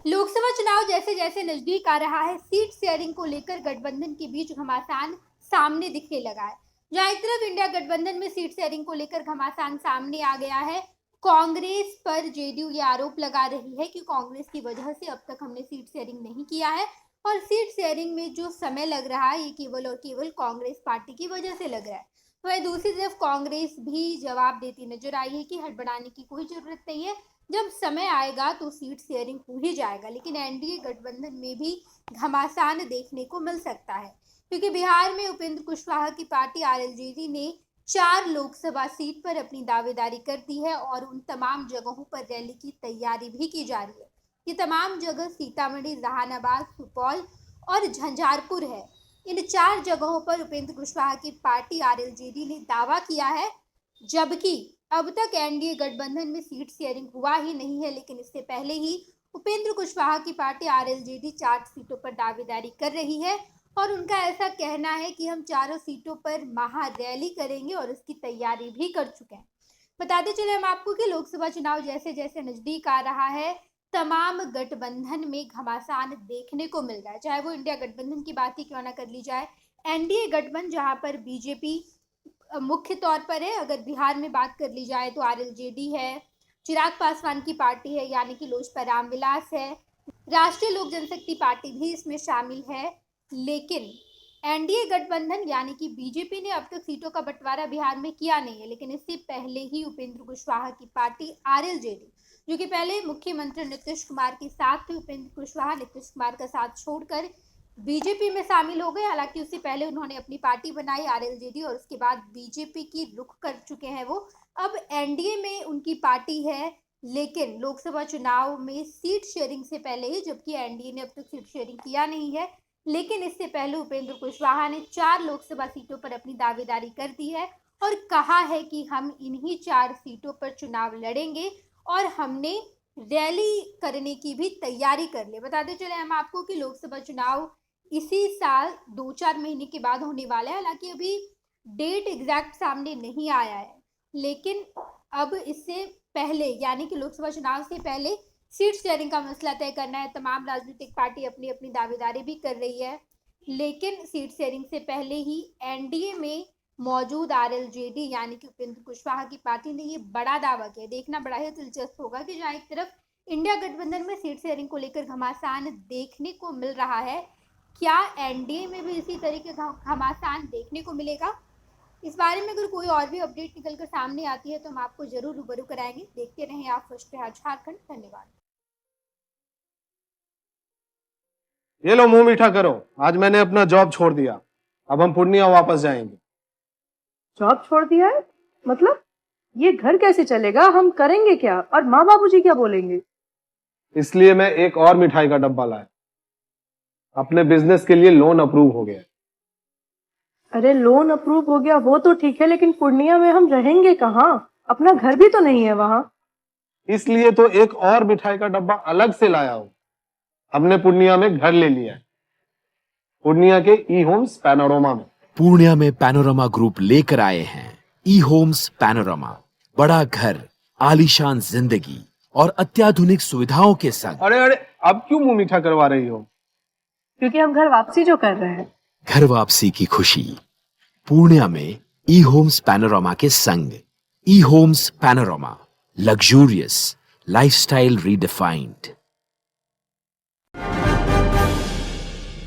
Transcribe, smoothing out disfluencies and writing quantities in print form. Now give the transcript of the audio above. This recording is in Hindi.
लोकसभा चुनाव जैसे जैसे नजदीक आ रहा है, सीट शेयरिंग को लेकर गठबंधन के बीच घमासान सामने दिखने लगा है। जहां एक तरफ इंडिया गठबंधन में सीट शेयरिंग को लेकर घमासान सामने आ गया है, कांग्रेस पर जेडीयू ये आरोप लगा रही है कि कांग्रेस की वजह से अब तक हमने सीट शेयरिंग नहीं किया है और सीट शेयरिंग में जो समय लग रहा है ये केवल और केवल कांग्रेस पार्टी की वजह से लग रहा है। वहीं दूसरी तरफ कांग्रेस भी जवाब देती नजर आई है कि हड़बड़ाने की कोई जरूरत नहीं है, जब समय आएगा तो सीट शेयरिंग हो ही जाएगा। लेकिन एनडीए गठबंधन में भी घमासान देखने को मिल सकता है, क्योंकि बिहार में उपेंद्र कुशवाहा की पार्टी आरएलजेडी ने 4 लोकसभा सीट पर अपनी दावेदारी कर दी है और उन तमाम जगहों पर रैली की तैयारी भी की जा रही है। ये तमाम जगह सीतामढ़ी, जहानाबाद, सुपौल और झंझारपुर है। इन 4 जगहों पर उपेंद्र कुशवाहा की पार्टी आरएलजेडी ने दावा किया है, जबकि अब तक एनडीए गठबंधन में सीट शेयरिंग हुआ ही नहीं है। लेकिन इससे पहले ही उपेंद्र कुशवाहा की पार्टी आरएलजेडी 4 सीटों पर दावेदारी कर रही है और उनका ऐसा कहना है कि हम चारों सीटों पर महा रैली करेंगे और इसकी तैयारी भी कर चुके हैं। बताते चले हम आपको कि लोकसभा चुनाव जैसे जैसे नजदीक आ रहा है, तमाम गठबंधन में घमासान देखने को मिल रहा है। चाहे वो इंडिया गठबंधन की बात ही क्यों ना कर ली जाए, एनडीए गठबंधन जहां पर बीजेपी मुख्य तौर पर है, अगर बिहार में बात कर ली जाए तो आरएलजेडी है, चिराग पासवान की पार्टी है यानी कि लोजपा रामविलास है, राष्ट्रीय लोक जनशक्ति पार्टी भी इसमें शामिल है। लेकिन एनडीए गठबंधन यानी कि बीजेपी ने अब तक सीटों का बंटवारा बिहार में किया नहीं है। लेकिन इससे पहले ही उपेंद्र कुशवाहा की पार्टी आरएलजेडी, जो कि पहले मुख्यमंत्री नीतीश कुमार के साथ थे, उपेंद्र कुशवाहा नीतीश कुमार का साथ छोड़कर बीजेपी में शामिल हो गए। हालांकि उससे पहले उन्होंने अपनी पार्टी बनाई आरएलजेडी और उसके बाद बीजेपी की रुख कर चुके हैं वो। अब एनडीए में उनकी पार्टी है, लेकिन लोकसभा चुनाव में सीट शेयरिंग से पहले ही, जबकि एनडीए ने अब तक सीट शेयरिंग किया नहीं है, लेकिन इससे पहले उपेंद्र कुशवाहा ने 4 लोकसभा सीटों पर अपनी दावेदारी कर दी है और कहा है कि हम इन्हीं 4 सीटों पर चुनाव लड़ेंगे और हमने रैली करने की भी तैयारी कर ली। बताते चले हम आपको कि लोकसभा चुनाव इसी साल 2-4 महीने के बाद होने वाला है। हालांकि अभी डेट एग्जैक्ट सामने नहीं आया है, लेकिन अब इससे पहले यानी कि लोकसभा चुनाव से पहले सीट शेयरिंग का मसला तय करना है। तमाम राजनीतिक पार्टी अपनी अपनी दावेदारी भी कर रही है, लेकिन सीट शेयरिंग से पहले ही एनडीए में मौजूद आरएलजेडी यानी कि उपेंद्र कुशवाहा की पार्टी ने ये बड़ा दावा किया। देखना बड़ा ही दिलचस्प होगा कि जहाँ एक तरफ इंडिया गठबंधन में सीट शेयरिंग को लेकर घमासान देखने को मिल रहा है, क्या एनडीए में भी इसी तरीके का घमासान देखने को मिलेगा? इस बारे में अगर कोई और भी अपडेट निकल कर सामने आती है तो हम आपको जरूर रूबरू कराएंगे। देखते रहें आप फर्स्ट प्रहार झारखंड। धन्यवाद। ये लो मुंह मीठा करो, आज मैंने अपना जॉब छोड़ दिया, अब हम पूर्णिया वापस जाएंगे। जॉब छोड़ दिया है? मतलब ये घर कैसे चलेगा? हम करेंगे क्या? और माँ बाबूजी क्या बोलेंगे? इसलिए मैं एक और मिठाई का डब्बा लाया। अपने बिजनेस के लिए लोन अप्रूव हो गया। अरे लोन अप्रूव हो गया वो तो ठीक है, लेकिन पूर्णिया में हम रहेंगे कहाँ? अपना घर भी तो नहीं है वहाँ। इसलिए तो एक और मिठाई का डब्बा अलग से लाया हूँ। हमने पूर्णिया में घर ले लिया है, पूर्णिया के ई होम्स पैनोरमा में। पूर्णिया में पैनोरमा ग्रुप लेकर आए हैं ई होम्स पैनोरमा। बड़ा घर, आलीशान जिंदगी और अत्याधुनिक सुविधाओं के संग। अरे अरे, अब क्यों मुंह मीठा करवा रही हो? क्योंकि हम घर वापसी जो कर रहे हैं। घर वापसी की खुशी पूर्णिया में ई होम्स पैनोरमा के संग। E Homes Panorama, luxurious lifestyle redefined.